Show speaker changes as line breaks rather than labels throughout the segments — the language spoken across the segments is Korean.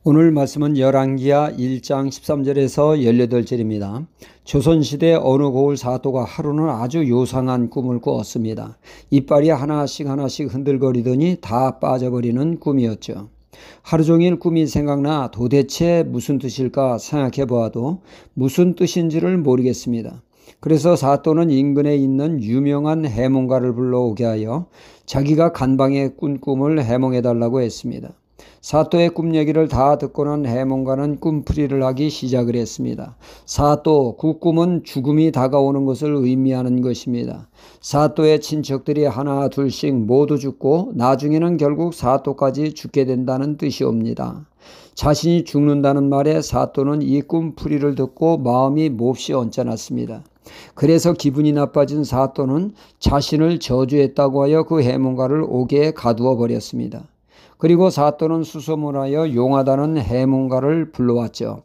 오늘 말씀은 열왕기하 1장 13절에서 18절입니다. 조선시대 어느 고을 사또가 하루는 아주 요상한 꿈을 꾸었습니다. 이빨이 하나씩 흔들거리더니 다 빠져버리는 꿈이었죠. 하루 종일 꿈이 생각나 도대체 무슨 뜻일까 생각해 보아도 무슨 뜻인지를 모르겠습니다. 그래서 사또는 인근에 있는 유명한 해몽가를 불러오게 하여 자기가 간방에 꾼 꿈을 해몽해달라고 했습니다. 사또의 꿈 얘기를 다 듣고 난 해몽가는 꿈풀이를 하기 시작을 했습니다. 사또, 그 꿈은 죽음이 다가오는 것을 의미하는 것입니다. 사또의 친척들이 하나 둘씩 모두 죽고 나중에는 결국 사또까지 죽게 된다는 뜻이옵니다. 자신이 죽는다는 말에 사또는 이 꿈풀이를 듣고 마음이 몹시 언짢았습니다. 그래서 기분이 나빠진 사또는 자신을 저주했다고 하여 그 해몽가를 옥에 가두어 버렸습니다. 그리고 사또는 수소문하여 용하다는 해몽가를 불러왔죠.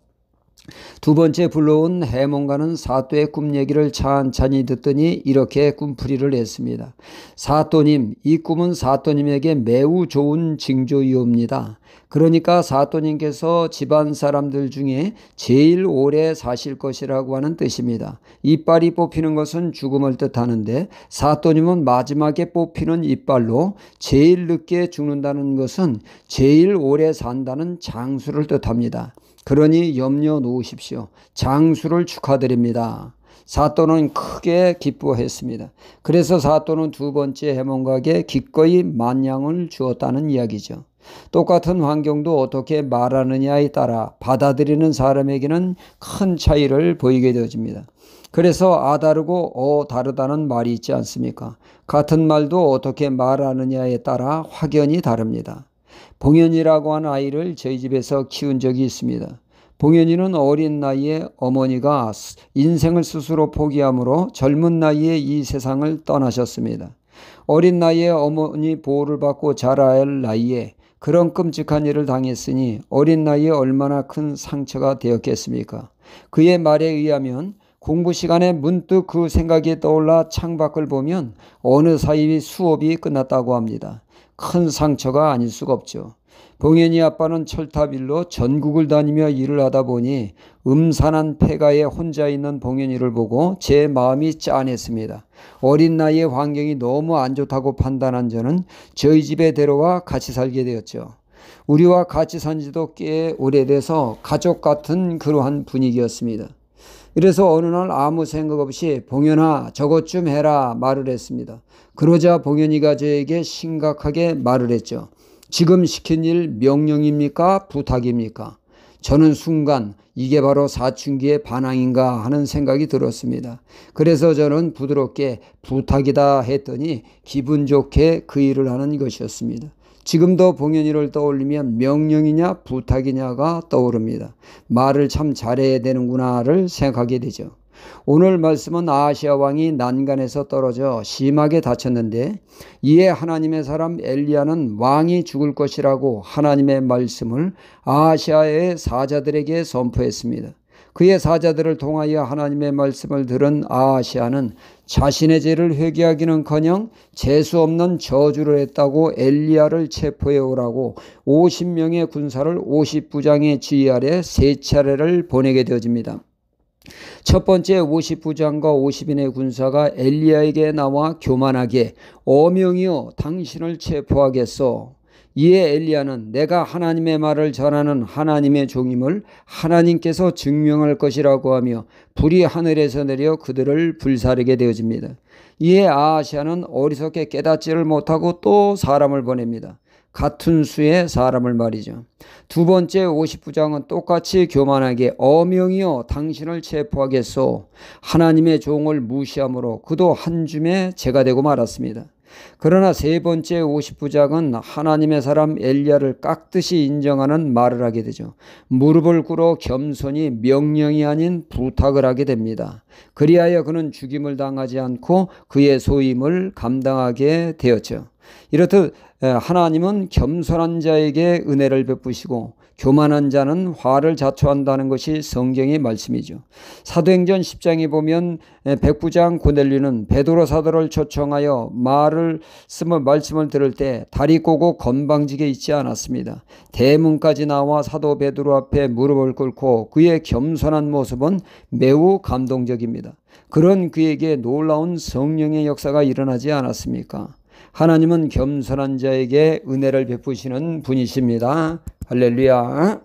두 번째 불러온 해몽가는 사또의 꿈 얘기를 찬찬히 듣더니 이렇게 꿈풀이를 했습니다. 사또님, 이 꿈은 사또님에게 매우 좋은 징조이옵니다. 그러니까 사또님께서 집안 사람들 중에 제일 오래 사실 것이라고 하는 뜻입니다. 이빨이 뽑히는 것은 죽음을 뜻하는데 사또님은 마지막에 뽑히는 이빨로 제일 늦게 죽는다는 것은 제일 오래 산다는 장수를 뜻합니다. 그러니 염려 놓으십시오. 장수를 축하드립니다. 사또는 크게 기뻐했습니다. 그래서 사또는 두 번째 해몽가에게 기꺼이 만냥을 주었다는 이야기죠. 똑같은 환경도 어떻게 말하느냐에 따라 받아들이는 사람에게는 큰 차이를 보이게 되어집니다. 그래서 다르고 다르다는 말이 있지 않습니까? 같은 말도 어떻게 말하느냐에 따라 확연히 다릅니다. 봉현이라고 하는 아이를 저희 집에서 키운 적이 있습니다. 봉현이는 어린 나이에 어머니가 인생을 스스로 포기함으로 젊은 나이에 이 세상을 떠나셨습니다. 어린 나이에 어머니 보호를 받고 자라야 할 나이에 그런 끔찍한 일을 당했으니 어린 나이에 얼마나 큰 상처가 되었겠습니까? 그의 말에 의하면 공부 시간에 문득 그 생각이 떠올라 창밖을 보면 어느 사이 수업이 끝났다고 합니다. 큰 상처가 아닐 수가 없죠. 봉현이 아빠는 철탑일로 전국을 다니며 일을 하다 보니 음산한 폐가에 혼자 있는 봉현이를 보고 제 마음이 짠했습니다. 어린 나이에 환경이 너무 안 좋다고 판단한 저는 저희 집에 데려와 같이 살게 되었죠. 우리와 같이 산 지도 꽤 오래돼서 가족 같은 그러한 분위기였습니다. 그래서 어느 날 아무 생각 없이 봉현아 저것 좀 해라 말을 했습니다. 그러자 봉현이가 저에게 심각하게 말을 했죠. 지금 시킨 일 명령입니까? 부탁입니까? 저는 순간 이게 바로 사춘기의 반항인가 하는 생각이 들었습니다. 그래서 저는 부드럽게 부탁이다 했더니 기분 좋게 그 일을 하는 것이었습니다. 지금도 봉현이를 떠올리면 명령이냐 부탁이냐가 떠오릅니다. 말을 참 잘해야 되는구나를 생각하게 되죠. 오늘 말씀은 아하시아 왕이 난간에서 떨어져 심하게 다쳤는데 이에 하나님의 사람 엘리야는 왕이 죽을 것이라고 하나님의 말씀을 아하시아의 사자들에게 선포했습니다. 그의 사자들을 통하여 하나님의 말씀을 들은 아하시아는 자신의 죄를 회개하기는커녕 재수 없는 저주를 했다고 엘리야를 체포해 오라고 50명의 군사를 50부장의 지휘 아래 3차례를 보내게 되어집니다. 첫 번째 50부장과 50인의 군사가 엘리야에게 나와 교만하게 어명이여 당신을 체포하겠소. 이에 엘리야는 내가 하나님의 말을 전하는 하나님의 종임을 하나님께서 증명할 것이라고 하며 불이 하늘에서 내려 그들을 불사르게 되어집니다. 이에 아하시아는 어리석게 깨닫지를 못하고 또 사람을 보냅니다. 같은 수의 사람을 말이죠. 두 번째 50부장은 똑같이 교만하게 어명이여 당신을 체포하겠소. 하나님의 종을 무시함으로 그도 한 줌의 죄가 되고 말았습니다. 그러나 세 번째 50부장은 하나님의 사람 엘리야를 깍듯이 인정하는 말을 하게 되죠. 무릎을 꿇어 겸손히 명령이 아닌 부탁을 하게 됩니다. 그리하여 그는 죽임을 당하지 않고 그의 소임을 감당하게 되었죠. 이렇듯 하나님은 겸손한 자에게 은혜를 베푸시고 교만한 자는 화를 자초한다는 것이 성경의 말씀이죠. 사도행전 10장에 보면 백부장 고넬료는 베드로 사도를 초청하여 말씀을 들을 때 다리 꼬고 건방지게 있지 않았습니다. 대문까지 나와 사도 베드로 앞에 무릎을 꿇고 그의 겸손한 모습은 매우 감동적입니다. 그런 그에게 놀라운 성령의 역사가 일어나지 않았습니까? 하나님은 겸손한 자에게 은혜를 베푸시는 분이십니다. 할렐루야.